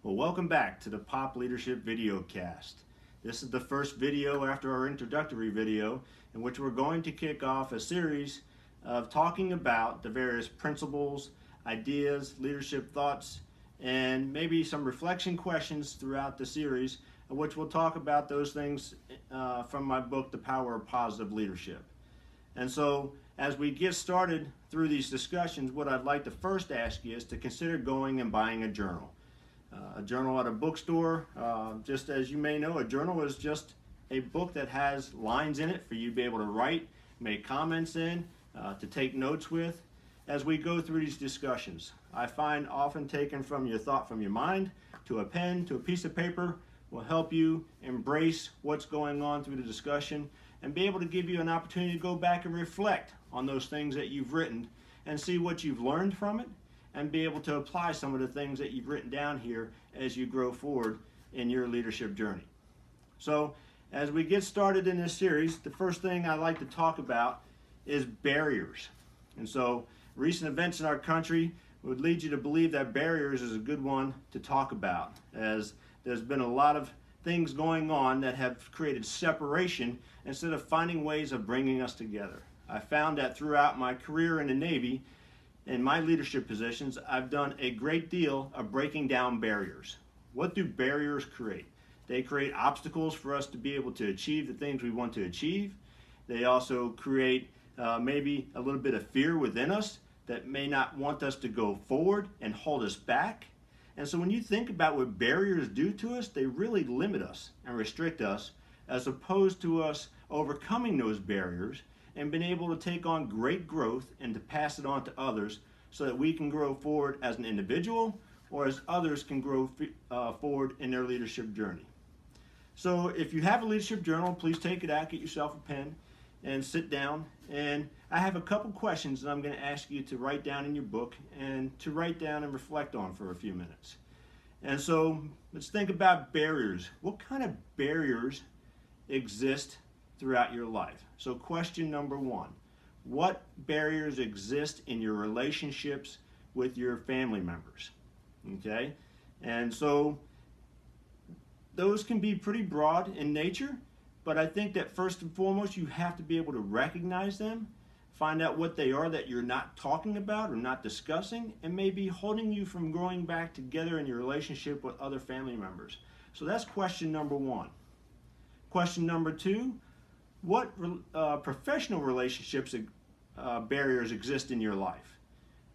Well, welcome back to the Pop Leadership VCAST. This is the first video after our introductory video in which we're going to kick off a series of talking about the various principles, ideas, leadership thoughts, and maybe some reflection questions throughout the series, in which we'll talk about those things from my book, The Power of Positive Leadership. And so, as we get started through these discussions, what I'd like to first ask you is to consider going and buying a journal. A journal at a bookstore, just as you may know, a journal is just a book that has lines in it for you to be able to write, make comments in, to take notes with as we go through these discussions. I find often taken from your thought from your mind to a pen, to a piece of paper, will help you embrace what's going on through the discussion and be able to give you an opportunity to go back and reflect on those things that you've written and see what you've learned from it, and be able to apply some of the things that you've written down here as you grow forward in your leadership journey. So as we get started in this series, the first thing I like to talk about is barriers. And so recent events in our country would lead you to believe that barriers is a good one to talk about, as there's been a lot of things going on that have created separation instead of finding ways of bringing us together. I found that throughout my career in the Navy, in my leadership positions, I've done a great deal of breaking down barriers. What do barriers create? They create obstacles for us to be able to achieve the things we want to achieve. They also create maybe a little bit of fear within us that may not want us to go forward and hold us back. And so when you think about what barriers do to us, they really limit us and restrict us, as opposed to us overcoming those barriers and been able to take on great growth and to pass it on to others so that we can grow forward as an individual or as others can grow forward in their leadership journey. So if you have a leadership journal, please take it out, get yourself a pen and sit down. And I have a couple questions that I'm going to ask you to write down in your book and to write down and reflect on for a few minutes. And so let's think about barriers. What kind of barriers exist throughout your life? So question number one, what barriers exist in your relationships with your family members? Okay, and so those can be pretty broad in nature, but I think that first and foremost you have to be able to recognize them, find out what they are that you're not talking about or not discussing, and maybe holding you from growing back together in your relationship with other family members. So that's question number one. Question number two, what professional relationships barriers exist in your life?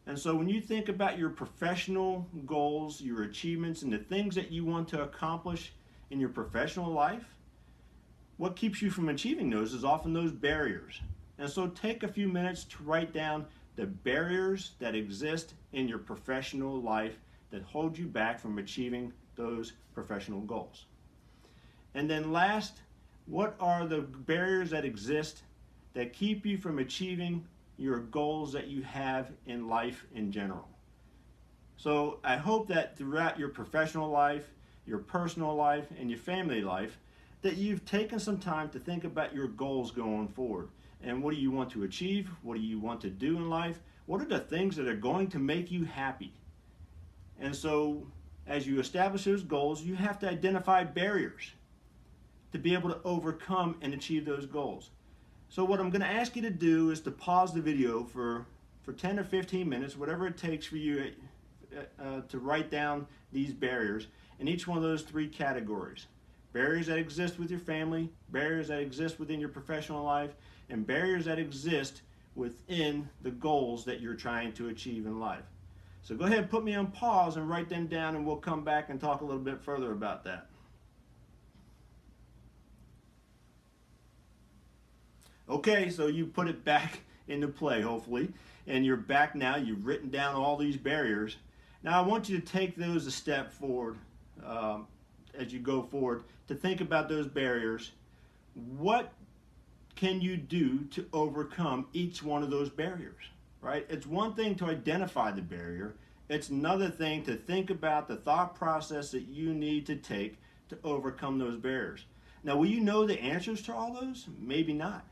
And so when you think about your professional goals, your achievements, and the things that you want to accomplish in your professional life, what keeps you from achieving those is often those barriers. And so take a few minutes to write down the barriers that exist in your professional life that hold you back from achieving those professional goals. And then last, what are the barriers that exist that keep you from achieving your goals that you have in life in general? So I hope that throughout your professional life, your personal life, and your family life, that you've taken some time to think about your goals going forward. And what do you want to achieve? What do you want to do in life? What are the things that are going to make you happy? And so as you establish those goals, you have to identify barriers to be able to overcome and achieve those goals. So what I'm going to ask you to do is to pause the video for 10 or 15 minutes, whatever it takes for you to write down these barriers in each one of those three categories. Barriers that exist with your family, barriers that exist within your professional life, and barriers that exist within the goals that you're trying to achieve in life. So go ahead and put me on pause and write them down, and we'll come back and talk a little bit further about that. Okay, so you put it back into play, hopefully, and you're back now. You've written down all these barriers. Now I want you to take those a step forward as you go forward to think about those barriers. What can you do to overcome each one of those barriers, right? It's one thing to identify the barrier. It's another thing to think about the thought process that you need to take to overcome those barriers. Now, will you know the answers to all those? Maybe not.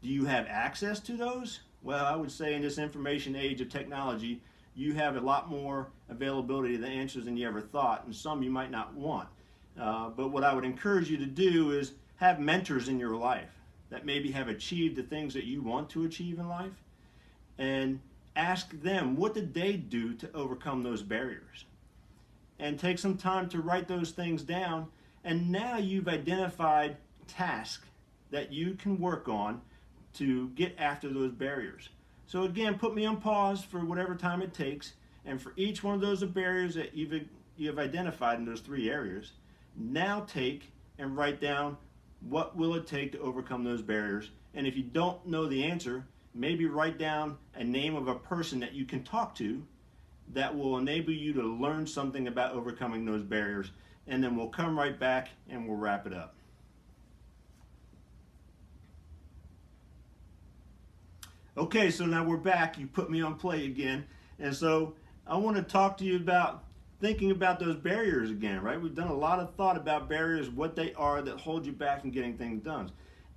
Do you have access to those? Well, I would say in this information age of technology, you have a lot more availability of the answers than you ever thought, and some you might not want. But what I would encourage you to do is have mentors in your life that maybe have achieved the things that you want to achieve in life, and ask them, what did they do to overcome those barriers? And take some time to write those things down, and now you've identified tasks that you can work on to get after those barriers. So again, put me on pause for whatever time it takes, and for each one of those barriers that you've identified in those 3 areas, now take and write down what will it take to overcome those barriers. And if you don't know the answer, maybe write down a name of a person that you can talk to that will enable you to learn something about overcoming those barriers, and then we'll come right back and we'll wrap it up. Okay, so now we're back. You put me on play again, and so I want to talk to you about thinking about those barriers again, right? We've done a lot of thought about barriers, what they are that hold you back from getting things done.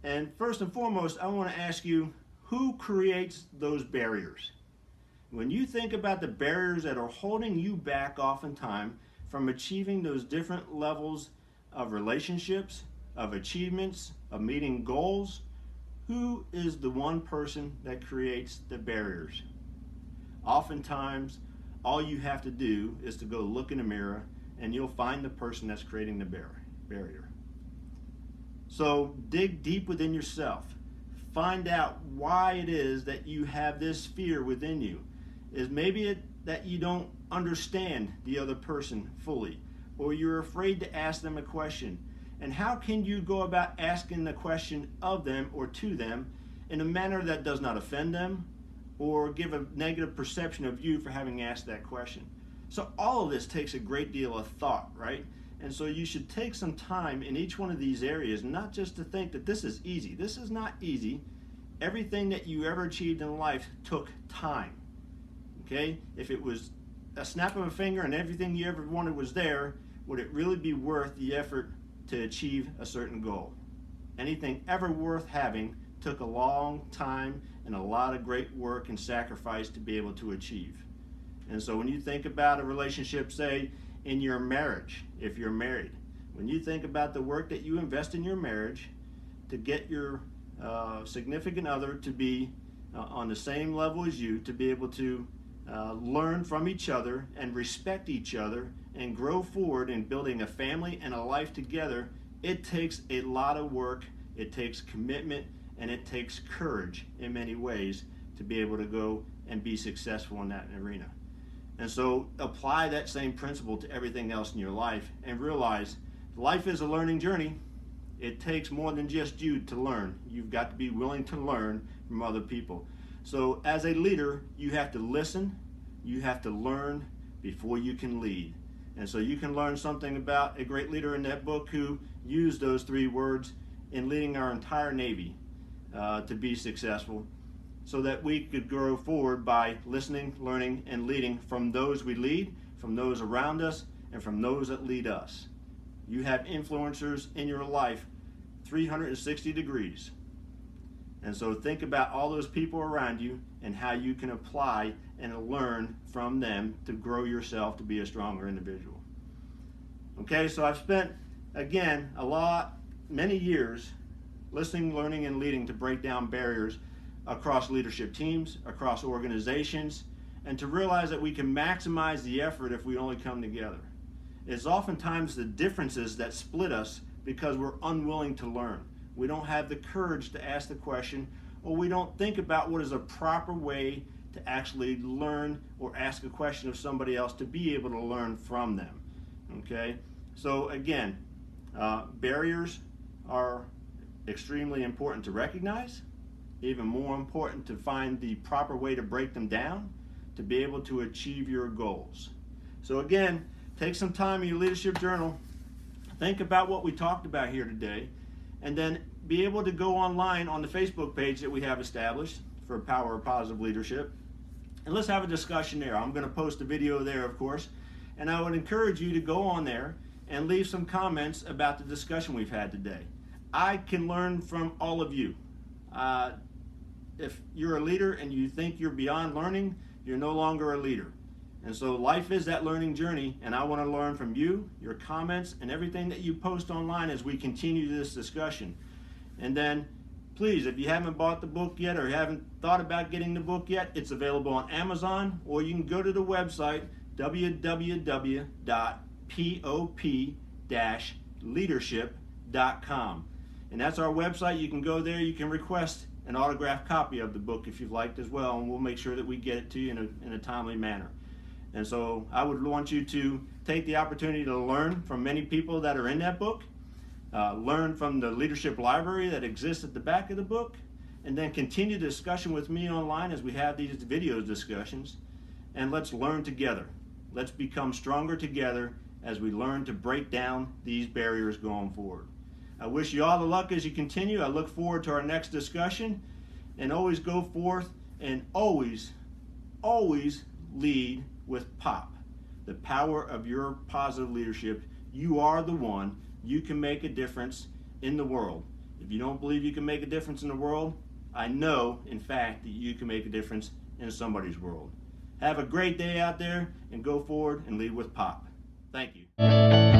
And first and foremost, I want to ask you, who creates those barriers? When you think about the barriers that are holding you back oftentimes from achieving those different levels of relationships, of achievements, of meeting goals, who is the one person that creates the barriers? Oftentimes, all you have to do is to go look in the mirror and you'll find the person that's creating the barrier. So dig deep within yourself. Find out why it is that you have this fear within you. Is maybe it that you don't understand the other person fully, or you're afraid to ask them a question. And how can you go about asking the question of them or to them in a manner that does not offend them or give a negative perception of you for having asked that question? So all of this takes a great deal of thought, right? And so you should take some time in each one of these areas, not just to think that this is easy. This is not easy. Everything that you ever achieved in life took time. Okay? If it was a snap of a finger and everything you ever wanted was there, would it really be worth the effort to achieve a certain goal? Anything ever worth having took a long time and a lot of great work and sacrifice to be able to achieve. And so when you think about a relationship, say in your marriage, if you're married, when you think about the work that you invest in your marriage to get your significant other to be on the same level as you, to be able to learn from each other and respect each other and grow forward in building a family and a life together, it takes a lot of work, it takes commitment, and it takes courage in many ways to be able to go and be successful in that arena. And so apply that same principle to everything else in your life and realize life is a learning journey. It takes more than just you to learn. You've got to be willing to learn from other people. So as a leader, you have to listen, you have to learn before you can lead. And so you can learn something about a great leader in that book who used those 3 words in leading our entire Navy to be successful, so that we could grow forward by listening, learning, and leading from those we lead, from those around us, and from those that lead us. You have influencers in your life 360 degrees. And so think about all those people around you and how you can apply and learn from them to grow yourself to be a stronger individual. Okay, so I've spent, again, many years listening, learning, and leading to break down barriers across leadership teams, across organizations, and to realize that we can maximize the effort if we only come together. It's oftentimes the differences that split us because we're unwilling to learn. We don't have the courage to ask the question, or we don't think about what is a proper way to actually learn or ask a question of somebody else to be able to learn from them. Okay? So again, barriers are extremely important to recognize, even more important to find the proper way to break them down to be able to achieve your goals. So again, take some time in your leadership journal, think about what we talked about here today, and then be able to go online on the Facebook page that we have established for Power of Positive Leadership, and let's have a discussion there. I'm going to post a video there, of course, and I would encourage you to go on there and leave some comments about the discussion we've had today. I can learn from all of you. If you're a leader and you think you're beyond learning, you're no longer a leader. And so life is that learning journey, and I want to learn from you, your comments, and everything that you post online as we continue this discussion. And then, please, if you haven't bought the book yet or haven't thought about getting the book yet, it's available on Amazon, or you can go to the website www.pop-leadership.com. And that's our website. You can go there, you can request an autographed copy of the book if you'd liked as well, and we'll make sure that we get it to you in a timely manner. And so I would want you to take the opportunity to learn from many people that are in that book, learn from the leadership library that exists at the back of the book, and then continue the discussion with me online as we have these video discussions. And let's learn together. Let's become stronger together as we learn to break down these barriers going forward. I wish you all the luck as you continue. I look forward to our next discussion, and always go forth and always lead with POP, the power of your positive leadership. You are the one. You can make a difference in the world. If you don't believe you can make a difference in the world, I know, in fact, that you can make a difference in somebody's world. Have a great day out there, and go forward and lead with POP. Thank you.